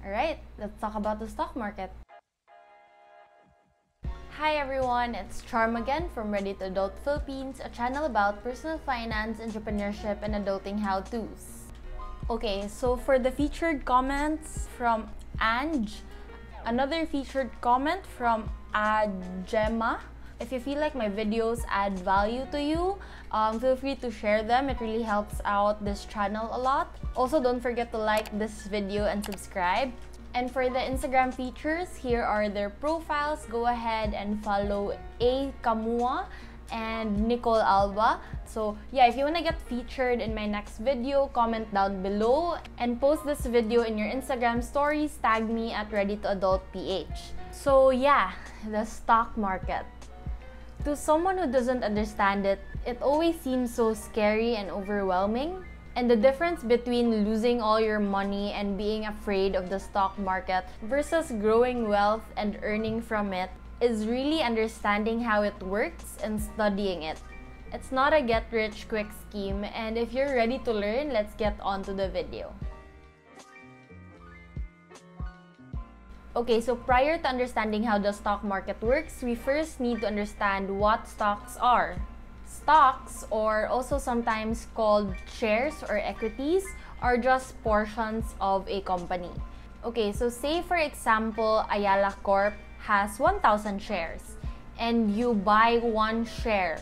Alright, let's talk about the stock market. Hi everyone, it's Charm again from Ready to Adult Philippines, a channel about personal finance, entrepreneurship, and adulting how-tos. Okay, so for the featured comments from Ange, another featured comment from Gemma. If you feel like my videos add value to you, feel free to share them. It really helps out this channel a lot. Also, don't forget to like this video and subscribe. And for the Instagram features, here are their profiles. Go ahead and follow A. Kamua and Nicole Alba. So yeah, if you want to get featured in my next video, comment down below and post this video in your Instagram stories. Tag me at readytoadultph. So yeah, the stock market. To someone who doesn't understand it, it always seems so scary and overwhelming. And the difference between losing all your money and being afraid of the stock market versus growing wealth and earning from it is really understanding how it works and studying it. It's not a get-rich-quick scheme, and if you're ready to learn, let's get on to the video. Okay, so prior to understanding how the stock market works, we first need to understand what stocks are. Stocks, or also sometimes called shares or equities, are just portions of a company. Okay, so say for example, Ayala Corp has 1,000 shares and you buy one share.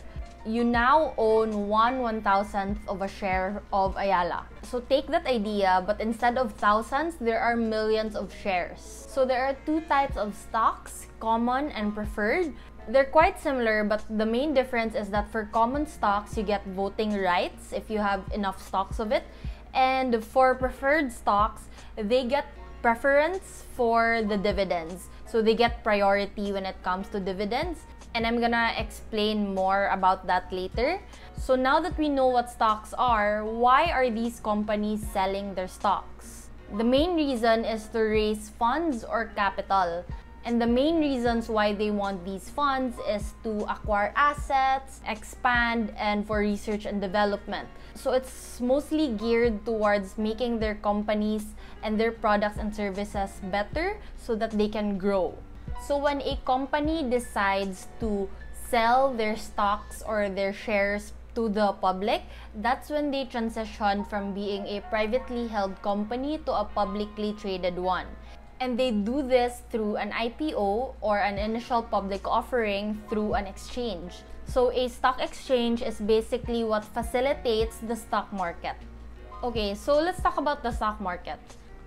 You now own 1/1000th of a share of Ayala. So take that idea, but instead of thousands, there are millions of shares. So there are two types of stocks, common and preferred. They're quite similar, but the main difference is that for common stocks, you get voting rights if you have enough stocks of it. And for preferred stocks, they get preference for the dividends. So they get priority when it comes to dividends. And I'm gonna explain more about that later. So now that we know what stocks are, why are these companies selling their stocks? The main reason is to raise funds or capital. And the main reasons why they want these funds is to acquire assets, expand, and for research and development. So it's mostly geared towards making their companies and their products and services better so that they can grow. So when a company decides to sell their stocks or their shares to the public, that's when they transition from being a privately held company to a publicly traded one. And they do this through an IPO or an initial public offering through an exchange. So a stock exchange is basically what facilitates the stock market. Okay, so let's talk about the stock market.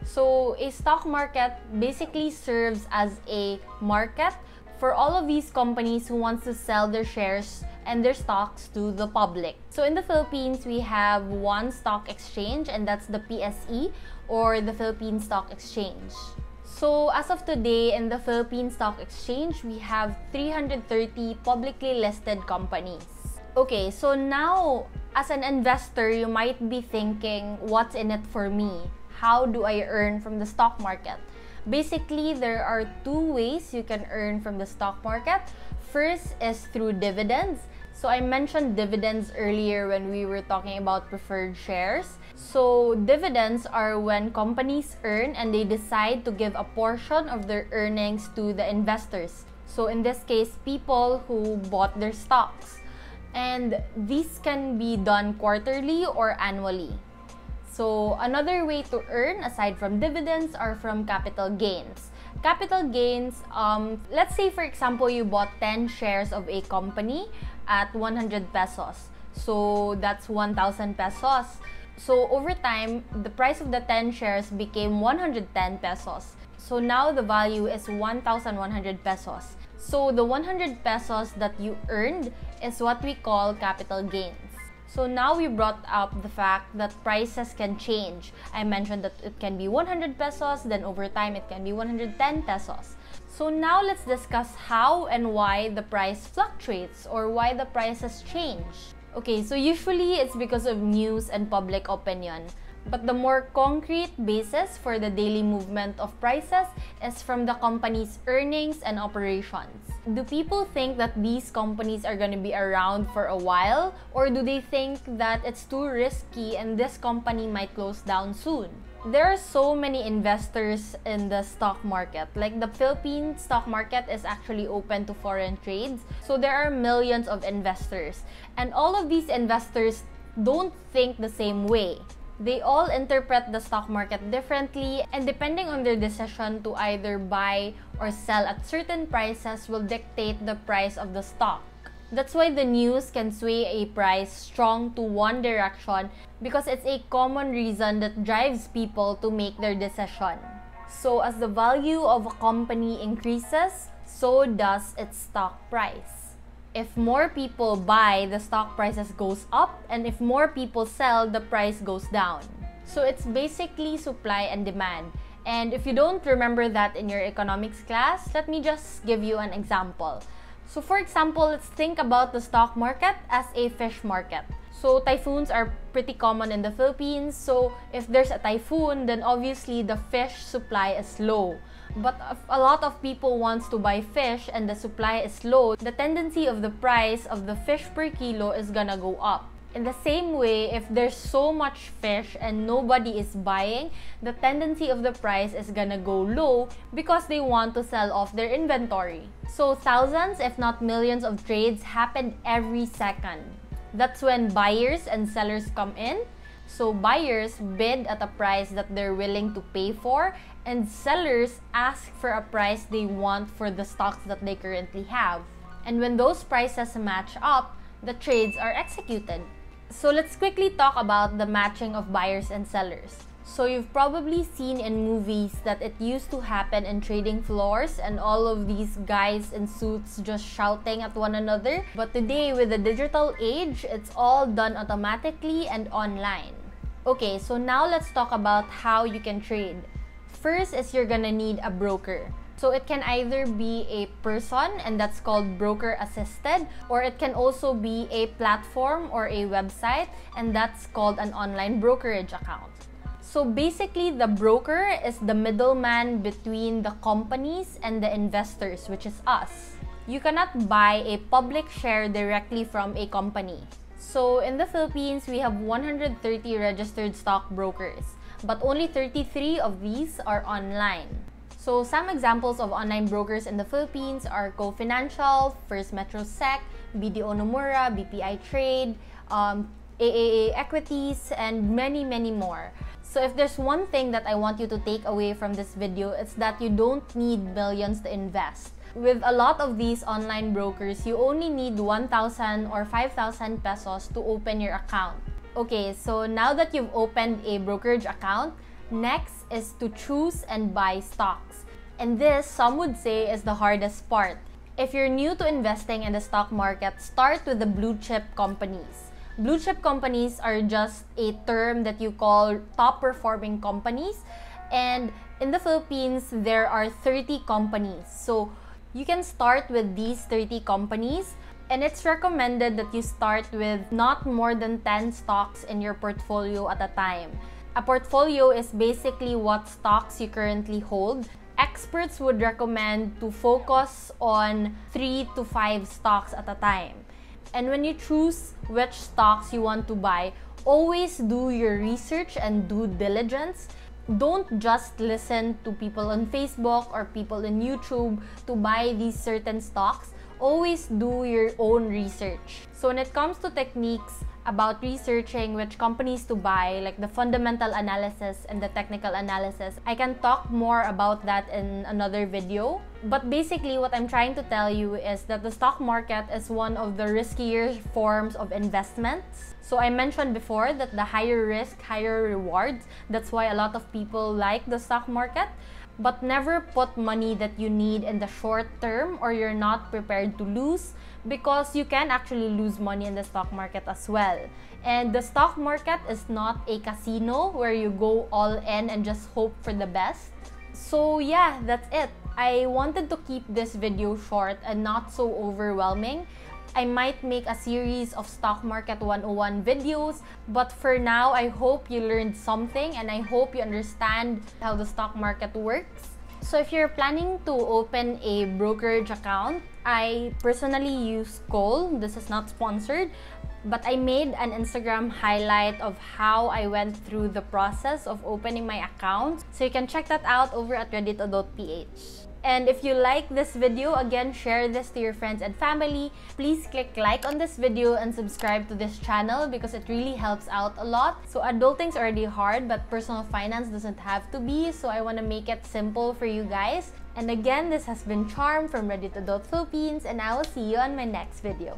So a stock market basically serves as a market for all of these companies who want to sell their shares and their stocks to the public. So in the Philippines, we have one stock exchange, and that's the PSE, or the Philippine Stock Exchange. So as of today, in the Philippine Stock Exchange, we have 330 publicly listed companies. Okay, so now as an investor, you might be thinking, what's in it for me? How do I earn from the stock market? Basically, there are two ways you can earn from the stock market. First is through dividends. So I mentioned dividends earlier when we were talking about preferred shares. So dividends are when companies earn and they decide to give a portion of their earnings to the investors. So in this case, people who bought their stocks. And these can be done quarterly or annually. So another way to earn aside from dividends are from capital gains. Capital gains, let's say for example, you bought 10 shares of a company at 100 pesos. So that's 1,000 pesos. So over time, the price of the 10 shares became 110 pesos. So now the value is 1,100 pesos. So the 100 pesos that you earned is what we call capital gains. So now we brought up the fact that prices can change. I mentioned that it can be 100 pesos, then over time it can be 110 pesos. So now let's discuss how and why the price fluctuates or why the prices change. Okay, so usually it's because of news and public opinion. But the more concrete basis for the daily movement of prices is from the company's earnings and operations. Do people think that these companies are going to be around for a while? Or do they think that it's too risky and this company might close down soon? There are so many investors in the stock market. Like the Philippine stock market is actually open to foreign trades. So there are millions of investors. And all of these investors don't think the same way. They all interpret the stock market differently, and depending on their decision to either buy or sell at certain prices will dictate the price of the stock. That's why the news can sway a price strong to one direction, because it's a common reason that drives people to make their decision. So as the value of a company increases, so does its stock price. If more people buy, the stock prices goes up, and if more people sell, the price goes down. So it's basically supply and demand. And if you don't remember that in your economics class, let me just give you an example. So for example, let's think about the stock market as a fish market. So typhoons are pretty common in the Philippines. So if there's a typhoon, then obviously the fish supply is low. But if a lot of people wants to buy fish and the supply is low, the tendency of the price of the fish per kilo is gonna go up. In the same way, if there's so much fish and nobody is buying, the tendency of the price is gonna go low because they want to sell off their inventory. So thousands, if not millions of trades happen every second. That's when buyers and sellers come in. So buyers bid at a price that they're willing to pay for, and sellers ask for a price they want for the stocks that they currently have. And when those prices match up, the trades are executed. So let's quickly talk about the matching of buyers and sellers. So you've probably seen in movies that it used to happen in trading floors and all of these guys in suits just shouting at one another. But today, with the digital age, it's all done automatically and online. Okay, so now let's talk about how you can trade. First is you're gonna need a broker. So it can either be a person, and that's called broker assisted, or it can also be a platform or a website, and that's called an online brokerage account. So basically, the broker is the middleman between the companies and the investors, which is us. You cannot buy a public share directly from a company. So in the Philippines, we have 130 registered stockbrokers, but only 33 of these are online. So some examples of online brokers in the Philippines are Go Financial, First Metro Sec, BDO Nomura, BPI Trade, AAA Equities, and many more. So if there's one thing that I want you to take away from this video, it's that you don't need millions to invest. With a lot of these online brokers, you only need 1,000 or 5,000 pesos to open your account. Okay, so now that you've opened a brokerage account, next is to choose and buy stocks. And this, some would say, is the hardest part. If you're new to investing in the stock market, start with the blue chip companies. Blue chip companies are just a term that you call top performing companies. And in the Philippines, there are 30 companies. So you can start with these 30 companies. And it's recommended that you start with not more than 10 stocks in your portfolio at a time. A portfolio is basically what stocks you currently hold. Experts would recommend to focus on 3 to 5 stocks at a time. And when you choose which stocks you want to buy, always do your research and due diligence. Don't just listen to people on Facebook or people on YouTube to buy these certain stocks. Always do your own research. So when it comes to techniques about researching which companies to buy, like the fundamental analysis and the technical analysis, I can talk more about that in another video. But basically, what I'm trying to tell you is that the stock market is one of the riskier forms of investments. So I mentioned before that the higher risk, higher rewards. That's why a lot of people like the stock market. But never put money that you need in the short term or you're not prepared to lose, because you can actually lose money in the stock market as well. And the stock market is not a casino where you go all in and just hope for the best. So yeah, that's it. I wanted to keep this video short and not so overwhelming. I might make a series of Stock Market 101 videos, but for now, I hope you learned something and I hope you understand how the stock market works. So if you're planning to open a brokerage account, I personally use Cole. This is not sponsored, but I made an Instagram highlight of how I went through the process of opening my account. So you can check that out over at reddit.ph. And if you like this video, again, share this to your friends and family. Please click like on this video and subscribe to this channel because it really helps out a lot. So adulting's already hard, but personal finance doesn't have to be. So I want to make it simple for you guys. And again, this has been Charm from Reddit Philippines, and I will see you on my next video.